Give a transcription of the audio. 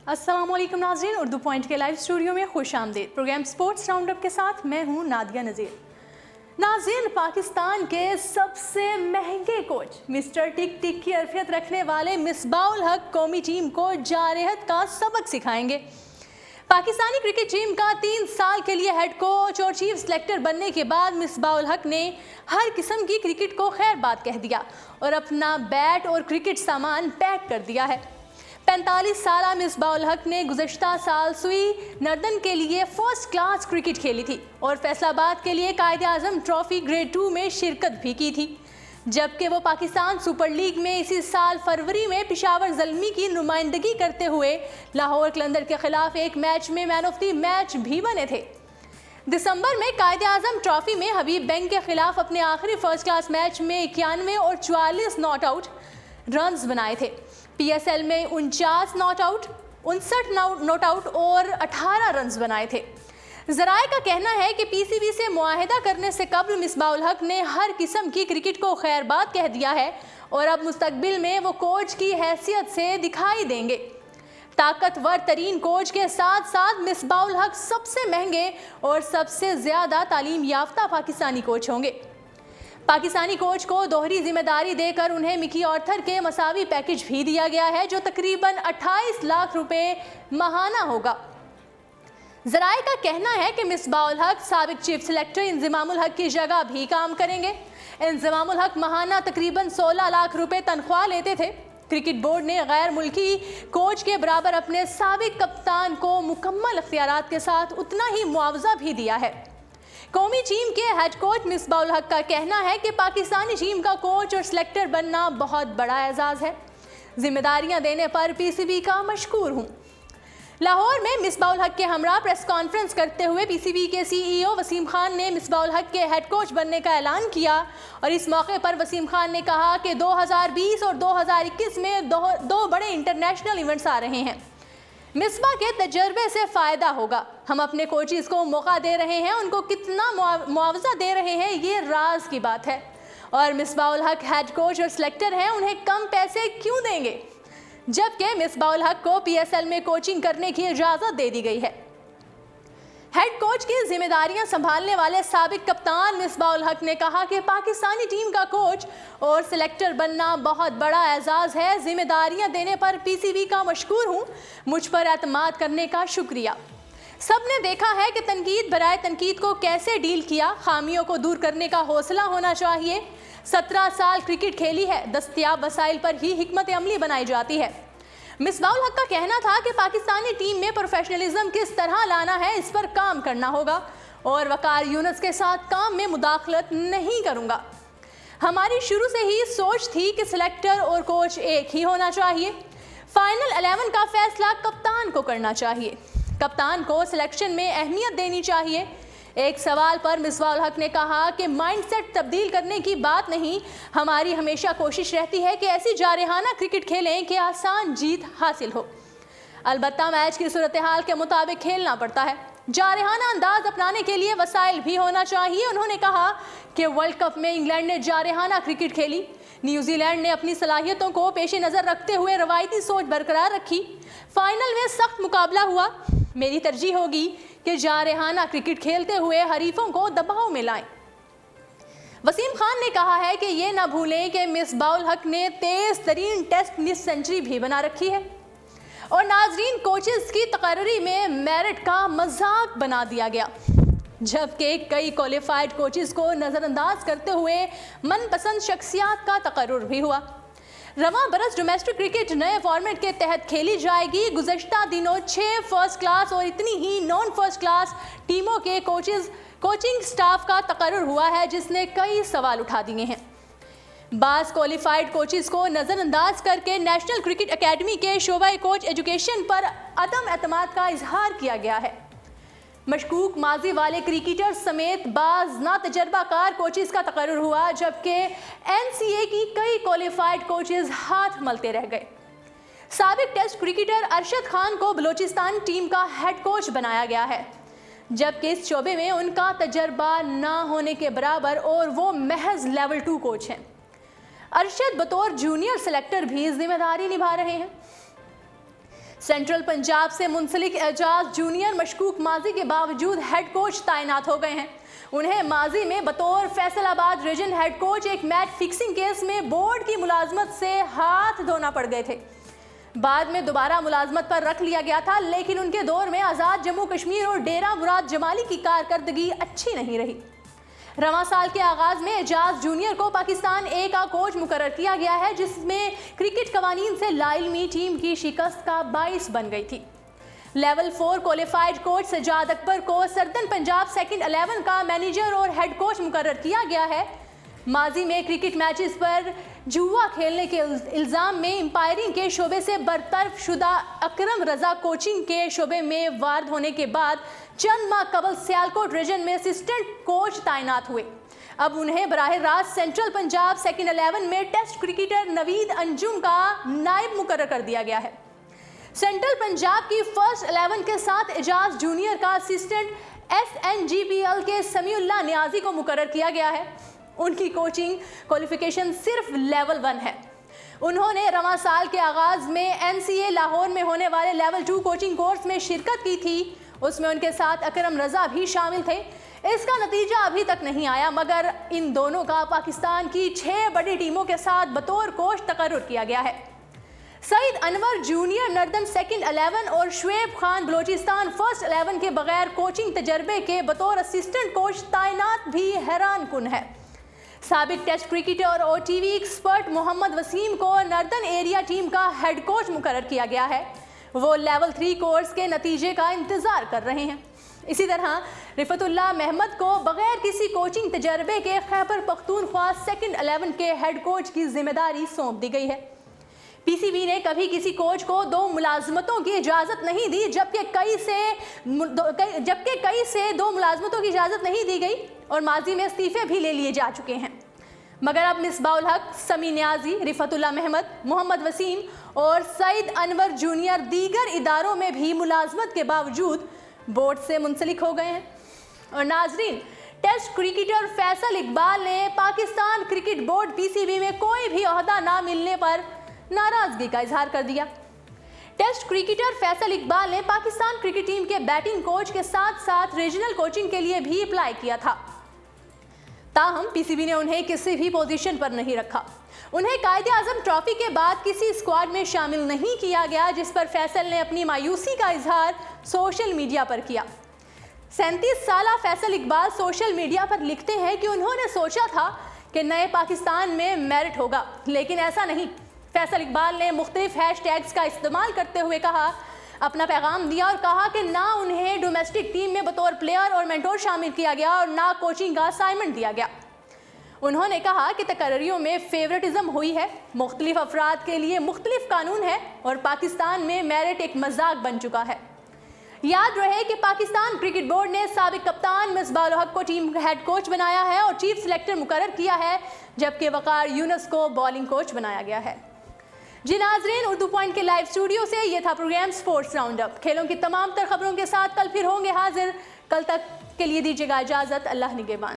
अस्सलाम वालेकुम नाज़रीन, उर्दू पॉइंट के लाइव स्टूडियो में खुश आमदीद। प्रोग्राम स्पोर्ट्स राउंड अप के साथ मैं हूँ नादिया नज़ीर। नाज़रीन, पाकिस्तान के सबसे महंगे कोच मिस्टर टिक टिक की अर्फियत रखने वाले मिसबाउल हक कौमी टीम को जारहत का सबक सिखाएंगे। पाकिस्तानी क्रिकेट टीम का 3 साल के लिए हेड कोच और चीफ सेलेक्टर बनने के बाद मिसबाउल हक ने हर किस्म की क्रिकेट को खैर बात कह दिया और अपना बैट और क्रिकेट सामान पैक कर दिया है। 45 साला मिसबाउल हक ने गुज़श्ता साल सुई नर्दन के लिए फर्स्ट क्लास क्रिकेट खेली थी और फैसलाबाद के लिए कायद-ए-आज़म ट्रॉफी ग्रेड 2 में शिरकत भी की थी, जबकि वो पाकिस्तान सुपर लीग में इसी साल फरवरी में पेशावर ज़ल्मी की नुमाइंदगी करते हुए लाहौर कलंदर के खिलाफ एक मैच में मैन ऑफ द मैच भी बने थे। दिसंबर में कायद-ए-आज़म ट्रॉफी में हबीब बैंक के खिलाफ अपने आखिरी फर्स्ट क्लास मैच में 91 और 44 नॉट आउट रन्स बनाए थे। PSL में 49 नॉट आउट, 59 नॉट आउट और 18 रन्स बनाए थे। ज़राए का कहना है कि PCB से मुआहिदा करने से कबल मिसबाउल हक ने हर किस्म की क्रिकेट को खैरबाद कह दिया है और अब मुस्तकबिल में वो कोच की हैसियत से दिखाई देंगे। ताकतवर तरीन कोच के साथ साथ मिसबाउल हक सबसे महंगे और सबसे ज़्यादा तालीम याफ्ता पाकिस्तानी कोच होंगे। पाकिस्तानी कोच को दोहरी जिम्मेदारी देकर उन्हें मिकी ऑर्थर के मसावी पैकेज भी दिया गया है, जो तकरीबन 28 लाख रुपए माहाना होगा। ज़राए का कहना है कि मिसबाउल हक साबिक चीफ सेलेक्टर इंज़मामुल हक की जगह भी काम करेंगे। इंज़मामुल हक माहाना तकरीबन 16 लाख रुपए तनख्वाह लेते थे। क्रिकेट बोर्ड ने गैर मुल्की कोच के बराबर अपने साबिक कप्तान को मुकम्मल इख्तियारात के साथ उतना ही मुआवजा भी दिया है। कौमी टीम के हेड कोच मिसबाउल हक का कहना है कि पाकिस्तानी टीम का कोच और सिलेक्टर बनना बहुत बड़ा एजाज़ है। जिम्मेदारियां देने पर PCB का मशकूर हूँ। लाहौर में मिसबाउल हक के हमरा प्रेस कॉन्फ्रेंस करते हुए PCB के CEO वसीम खान ने मिसबाउल हक के हेड कोच बनने का ऐलान किया और इस मौके पर वसीम खान ने कहा कि 2020 और 2021 में दो बड़े इंटरनेशनल इवेंट्स आ रहे हैं। मिसबा के तजर्बे से फ़ायदा होगा। हम अपने कोचेज़ को मौका दे रहे हैं, उनको कितना मुआवजा दे रहे हैं ये राज की बात है। और मिसबाउल हक हेड कोच और सिलेक्टर हैं, उन्हें कम पैसे क्यों देंगे, जबकि मिसबाउल हक को PSL में कोचिंग करने की इजाज़त दे दी गई है। हेड कोच की जिम्मेदारियां संभालने वाले साबिक कप्तान मिसबाउल हक ने कहा कि पाकिस्तानी टीम का कोच और सिलेक्टर बनना बहुत बड़ा एजाज़ है। जिम्मेदारियां देने पर PCB का मशकूर हूँ। मुझ पर एतमाद करने का शुक्रिया। सब ने देखा है कि तनकीद बराए तनकीद को कैसे डील किया। खामियों को दूर करने का हौसला होना चाहिए। 17 साल क्रिकेट खेली है, दस्तयाब वसाइल पर ही हिकमत अमली बनाई जाती है। मिसबाउल हक का कहना था कि पाकिस्तानी टीम में प्रोफेशनलिज्म किस तरह लाना है, इस पर काम करना होगा और वकार यूनुस के साथ काम में मुदाखलत नहीं करूंगा। हमारी शुरू से ही सोच थी कि सिलेक्टर और कोच एक ही होना चाहिए। फाइनल 11 का फैसला कप्तान को करना चाहिए। कप्तान को सिलेक्शन में अहमियत देनी चाहिए। एक सवाल पर मिसबाउल हक ने कहा कि माइंडसेट तब्दील करने की बात नहीं, हमारी हमेशा कोशिश रहती है कि ऐसी जारहाना क्रिकेट खेलें कि आसान जीत हासिल हो। अलबत्ता मैच की सूरत हाल के मुताबिक खेलना पड़ता है। जारहाना अंदाज अपनाने के लिए वसाइल भी होना चाहिए। उन्होंने कहा कि वर्ल्ड कप में इंग्लैंड ने जारहाना क्रिकेट खेली, न्यूजीलैंड ने अपनी सलाहियतों को पेश नज़र रखते हुए रवायती सोच बरकरार रखी। फाइनल में सख्त मुकाबला हुआ। मेरी तरजीह होगी कि जारहाना क्रिकेट खेलते हुए हरीफों को दबाव में लाएं। वसीम खान ने कहा है कि ये ना भूलें कि मिसबाउल हक ने तेज तरीन टेस्ट सेंचुरी भी बना रखी है और नाजरीन कोचेस की तकर्री में मेरिट का मजाक बना दिया गया, जबकि कई क्वालिफाइड कोचेस को नज़रअंदाज करते हुए मनपसंद शख्सियात का तकर्रुर भी हुआ। रवां बरस डोमेस्टिक क्रिकेट नए फॉर्मेट के तहत खेली जाएगी। गुज़श्ता दिनों 6 फर्स्ट क्लास और इतनी ही नॉन फर्स्ट क्लास टीमों के कोचिंग स्टाफ का तकर्रुर हुआ है, जिसने कई सवाल उठा दिए हैं। बाज़ क्वालिफाइड कोचेस को नज़रअंदाज करके नेशनल क्रिकेट एकेडमी के शोबा कोच एजुकेशन पर अदम एतमाद का इजहार किया गया है। मशकूक माजी वाले क्रिकेटर्स समेत बाज़ ना तजर्बाकार कोचेस का तकर्रुर हुआ, जबकि NCA की कई क्वालिफाइड कोचेस हाथ मलते रह गए। साबिक टेस्ट क्रिकेटर अरशद खान को बलूचिस्तान टीम का हेड कोच बनाया गया है, जबकि इस शोबे में उनका तजर्बा ना होने के बराबर और वो महज लेवल 2 कोच हैं। अरशद बतौर जूनियर सेलेक्टर भी जिम्मेदारी निभा रहे हैं। सेंट्रल पंजाब से मुंसलिक एजाज जूनियर मशकूक माजी के बावजूद हेड कोच तैनात हो गए हैं। उन्हें माजी में बतौर फैसलाबाद रीजन हेड कोच एक मैच फिक्सिंग केस में बोर्ड की मुलाजमत से हाथ धोना पड़ गए थे। बाद में दोबारा मुलाजमत पर रख लिया गया था, लेकिन उनके दौर में आज़ाद जम्मू कश्मीर और डेरा मुराद जमाली की कारकर्दगी अच्छी नहीं रही। रवां साल के आगाज में एजाज जूनियर को पाकिस्तान ए का कोच मुकर्रर किया गया है, जिसमें क्रिकेट कवानीन से लाइलमी टीम की शिकस्त का बाइस बन गई थी। Level 4 qualified coach Sajjad Akbar को सर्दन पंजाब सेकंड 11 का मैनेजर और हेड कोच मुकर्रर किया गया है। माजी में क्रिकेट मैचेस पर जुआ खेलने के इल्ज़ाम में एम्पायरिंग के शोबे से बरतरफ शुदा अकरम रजा कोचिंग के शोबे में वार्द होने के बाद चंद माह कबल सियालकोट रीजन में असिस्टेंट कोच तैनात हुए। अब उन्हें बराह रास्त सेंट्रल पंजाब सेकंड 11 में टेस्ट क्रिकेटर नवीद अंजुम का नायब मुकर्रर कर दिया गया है। सेंट्रल पंजाब की फर्स्ट 11 के साथ एजाज जूनियर का असिस्टेंट SNGPL के समीउल्लाह नियाजी को मुकर्रर किया गया है। उनकी कोचिंग क्वालिफिकेशन सिर्फ लेवल 1 है। उन्होंने रवां साल के आगाज में NCA लाहौर में होने वाले लेवल 2 कोचिंग कोर्स में शिरकत की थी। उसमें उनके साथ अकरम रजा भी शामिल थे। इसका नतीजा अभी तक नहीं आया, मगर इन दोनों का पाकिस्तान की 6 बड़ी टीमों के साथ बतौर कोच तकर्रुर किया गया है। Saeed Anwar junior northern second 11 और शुएब खान बलोचिस्तान फर्स्ट 11 के बगैर कोचिंग तजर्बे के बतौर असिस्टेंट कोच तैनात भी हैरान कुन है। साबिक टेस्ट क्रिकेटर और TV एक्सपर्ट मोहम्मद वसीम को नर्दन एरिया टीम का हेड कोच मुकर्रर किया गया है। वो लेवल 3 कोर्स के नतीजे का इंतजार कर रहे हैं। इसी तरह रिफतुल्लाह महमद को बगैर किसी कोचिंग तजर्बे के खैबर पख्तूनख्वा सेकंड 11 के हेड कोच की जिम्मेदारी सौंप दी गई है। PCB ने कभी किसी कोच को 2 मुलाजमतों की इजाज़त नहीं दी, जबकि कई से 2 मुलाजमतों की इजाज़त नहीं दी गई और माजी में इस्तीफे भी ले लिए जा चुके हैं। मगर अब मिसबाउल हक, समी न्याजी, रिफतुल्लाह महमद, मोहम्मद वसीम और सईद अनवर जूनियर दीगर इदारों में भी मुलाजमत के बावजूद बोर्ड से मुंसलिक हो गए हैं। और नाजरीन, टेस्ट क्रिकेटर फैसल इकबाल ने पाकिस्तान क्रिकेट बोर्ड PCB में कोई भी ओहदा ना मिलने पर नाराजगी का इजहार कर दिया। टेस्ट क्रिकेटर फैसल इकबाल ने पाकिस्तान क्रिकेट टीम के बैटिंग कोच के साथ साथ रीजनल कोचिंग के लिए भी अप्लाई किया था। ताहम PCB ने उन्हें किसी भी पोजीशन पर नहीं रखा। उन्हें कायदे आजम ट्रॉफी के बाद किसी स्क्वाड में शामिल नहीं किया गया, जिस पर फैसल ने अपनी मायूसी का इजहार सोशल मीडिया पर किया। 37 साला फैसल इकबाल सोशल मीडिया पर लिखते हैं कि उन्होंने सोचा था कि नए पाकिस्तान में मेरिट होगा, लेकिन ऐसा नहीं। फैसल इकबाल ने मुख्तलिफ हैशटैग्स का इस्तेमाल करते हुए अपना पैगाम दिया और कहा कि ना उन्हें डोमेस्टिक टीम में बतौर प्लेयर और मेंटोर शामिल किया गया और ना कोचिंग का असाइनमेंट दिया गया। उन्होंने कहा कि तकर्रियों में फेवरेटिज्म हुई है, मुख्तलिफ अफराद के लिए मुख्तलिफ कानून है और पाकिस्तान में मेरिट एक मजाक बन चुका है। याद रहे कि पाकिस्तान क्रिकेट बोर्ड ने साबिक कप्तान मिसबाउल हक को टीम हेड कोच बनाया है और चीफ सिलेक्टर मुकर्रर किया है, जबकि वकार यूनुस को बॉलिंग कोच बनाया गया है। जी नाजरीन, उर्दू पॉइंट के लाइव स्टूडियो से ये था प्रोग्राम स्पोर्ट्स राउंड अप। खेलों की तमाम तर खबरों के साथ कल फिर होंगे हाजिर। कल तक के लिए दीजिएगा इजाजत। अल्लाह निगहबान।